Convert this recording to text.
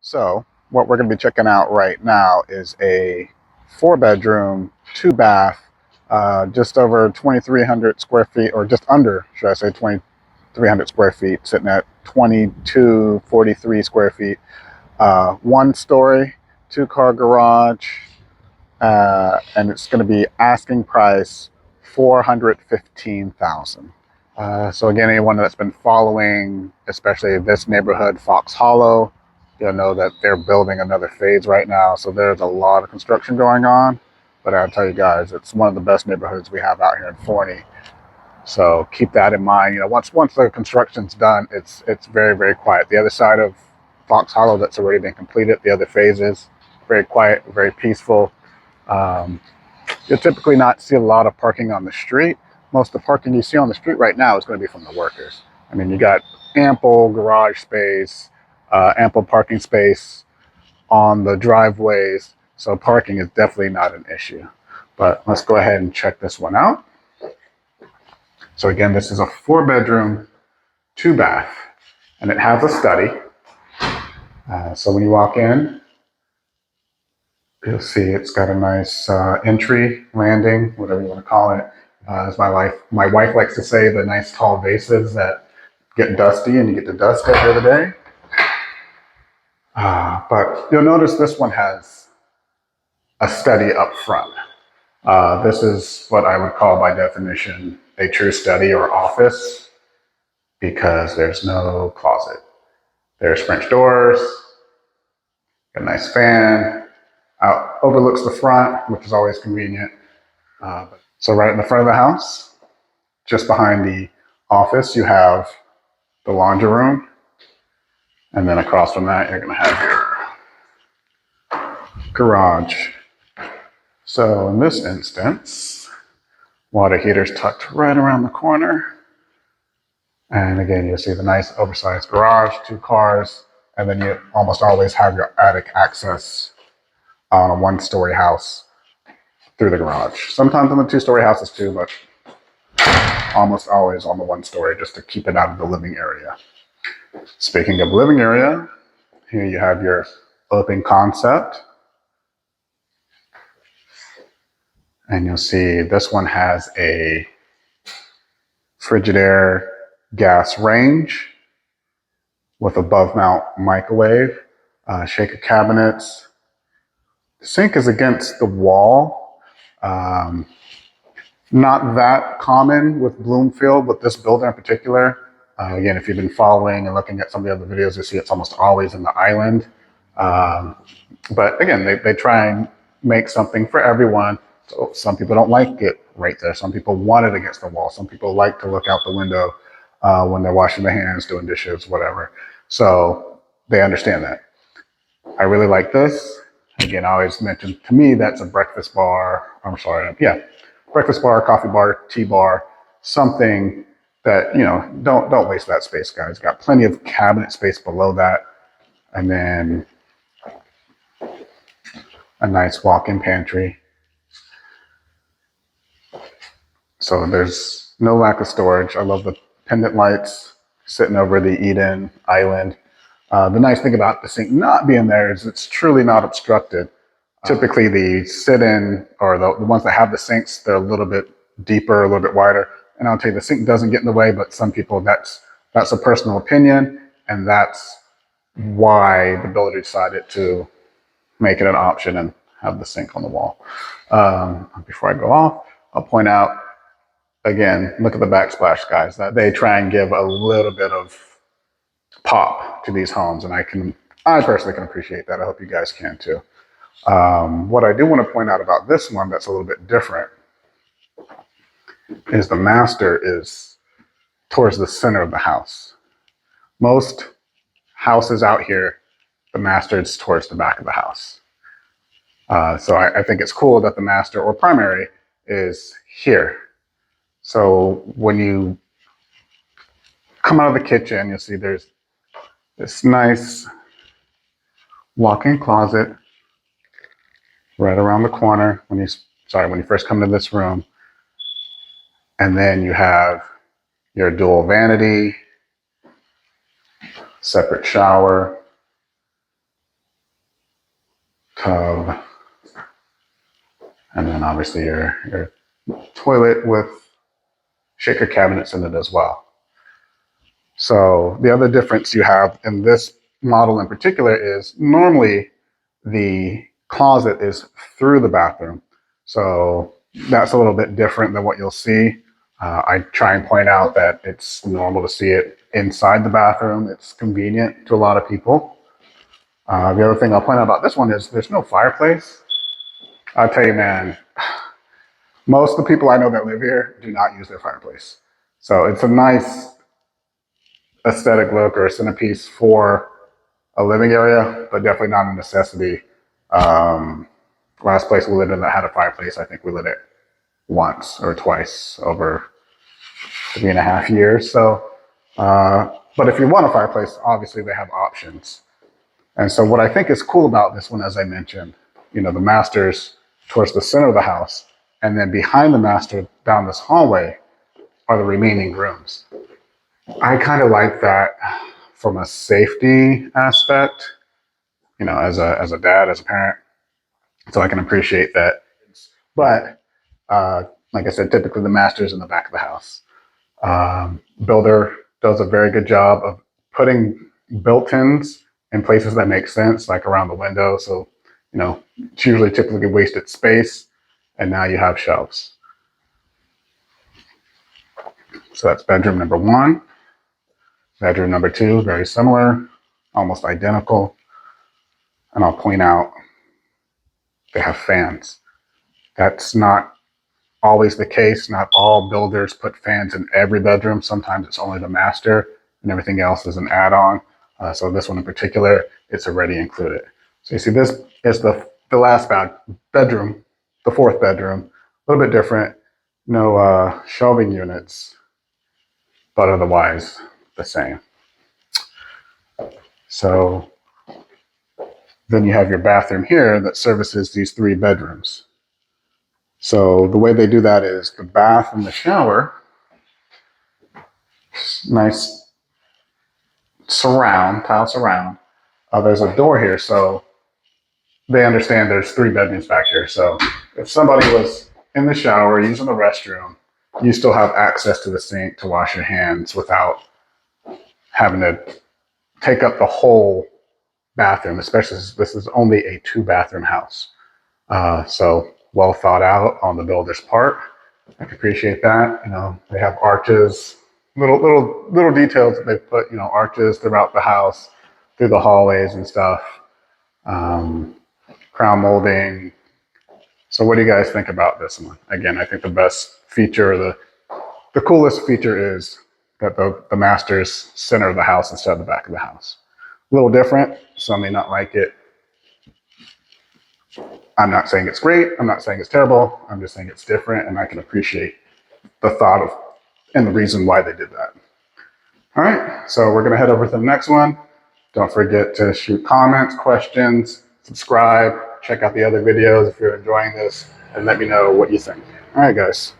So what we're going to be checking out right now is a 4-bedroom, 2-bath, just over 2,300 square feet, or just under, should I say, 2,300 square feet, sitting at 2,243 square feet. 1-story, 2-car garage, and it's going to be asking price $415,000. So again, anyone that's been following, especially this neighborhood, Fox Hollow, you'll know that they're building another phase right now. So there's a lot of construction going on. But I'll tell you guys, it's one of the best neighborhoods we have out here in Forney. So keep that in mind. You know, once the construction's done, it's very, very quiet. The other side of Fox Hollow that's already been completed, the other phases, very quiet, very peaceful. You'll typically not see a lot of parking on the street. Most of the parking you see on the street right now is going to be from the workers. I mean, you got ample garage space, ample parking space on the driveways. So parking is definitely not an issue. But let's go ahead and check this one out. So again, this is a 4-bedroom, 2-bath, and it has a study. So when you walk in, you'll see it's got a nice entry, landing, whatever you want to call it. As my wife likes to say, the nice tall vases that get dusty and you get to dust every other day. But you'll notice this one has a study up front. This is what I would call by definition a true study or office, because there's no closet. There's French doors, a nice fan, overlooks the front, which is always convenient. So right in the front of the house, just behind the office, you have the laundry room. And then across from that, you're going to have your garage. So in this instance, water heater's tucked right around the corner. And again, you'll see the nice oversized garage, 2 cars, and then you almost always have your attic access on a 1-story house through the garage. Sometimes on the 2-story houses too, but almost always on the 1-story, just to keep it out of the living area. Speaking of living area, here you have your open concept. And you'll see this one has a Frigidaire gas range with above mount microwave, shaker cabinets. The sink is against the wall. Not that common with Bloomfield, but this builder in particular. Again, if you've been following and looking at some of the other videos, you see it's almost always in the island. But again, they try and make something for everyone. So some people don't like it right there. Some people want it against the wall. Some people like to look out the window when they're washing their hands, doing dishes, whatever. So they understand that. I really like this. Again, I always mention, to me, that's a breakfast bar. Breakfast bar, coffee bar, tea bar, something that, you know, don't waste that space, guys. Got plenty of cabinet space below that. And then a nice walk-in pantry. So there's no lack of storage. I love the pendant lights sitting over the Eden island. The nice thing about the sink not being there is it's truly not obstructed. Typically the sit-in, or the ones that have the sinks, they're a little bit deeper, a little bit wider. And I'll tell you, the sink doesn't get in the way, but some people, that's a personal opinion. And that's why the builder decided to make it an option and have the sink on the wall. Before I go off, I'll point out, again, look at the backsplash, guys. That they try and give a little bit of pop to these homes, and I personally can appreciate that. I hope you guys can too. What I do want to point out about this one that's a little bit different is the master is towards the center of the house. Most houses out here, the master is towards the back of the house. So I think it's cool that the master or primary is here. So when you come out of the kitchen, you'll see there's this nice walk-in closet right around the corner when you first come into this room. And then you have your dual vanity, separate shower, tub, and then obviously your toilet with shaker cabinets in it as well. So the other difference you have in this model in particular is normally the closet is through the bathroom. So that's a little bit different than what you'll see. I try and point out that it's normal to see it inside the bathroom. It's convenient to a lot of people. The other thing I'll point out about this one is there's no fireplace. I'll tell you, man, most of the people I know that live here do not use their fireplace. So it's a nice aesthetic look or a centerpiece for a living area, but definitely not a necessity. Last place we lived in that had a fireplace, I think we lit it once or twice over 3.5 years. So, but if you want a fireplace, obviously they have options. And so what I think is cool about this one, as I mentioned, the master's towards the center of the house, and then behind the master down this hallway are the remaining rooms. I kind of like that from a safety aspect, as a dad, as a parent, so I can appreciate that. But like I said, typically the master's in the back of the house. Builder does a very good job of putting built-ins in places that make sense, like around the window. So, it's usually typically wasted space, and now you have shelves. So that's bedroom number 1. Bedroom number 2, very similar, almost identical. And I'll point out they have fans. That's not always the case. Not all builders put fans in every bedroom. Sometimes it's only the master and everything else is an add-on. So this one in particular, it's already included. So you see this is the last bedroom, the 4th bedroom, a little bit different. No shelving units, but otherwise the same. So then you have your bathroom here that services these 3 bedrooms. So the way they do that is the bath and the shower, nice tile surround. There's a door here, so they understand there's 3 bedrooms back here. So if somebody was in the shower using the restroom, you still have access to the sink to wash your hands without having to take up the whole bathroom, especially since this is only a 2-bathroom house. So well thought out on the builder's part. I can appreciate that. They have arches, little details that they put, arches throughout the house, through the hallways and stuff. Crown molding. So what do you guys think about this one? Again, I think the best feature, the coolest feature is that the master's center of the house instead of the back of the house. A little different. Some may not like it. I'm not saying it's great. I'm not saying it's terrible. I'm just saying it's different, and I can appreciate the thought of and the reason why they did that. All right, so we're gonna head over to the next one. Don't forget to shoot comments, questions, subscribe, check out the other videos if you're enjoying this, and let me know what you think. All right, guys.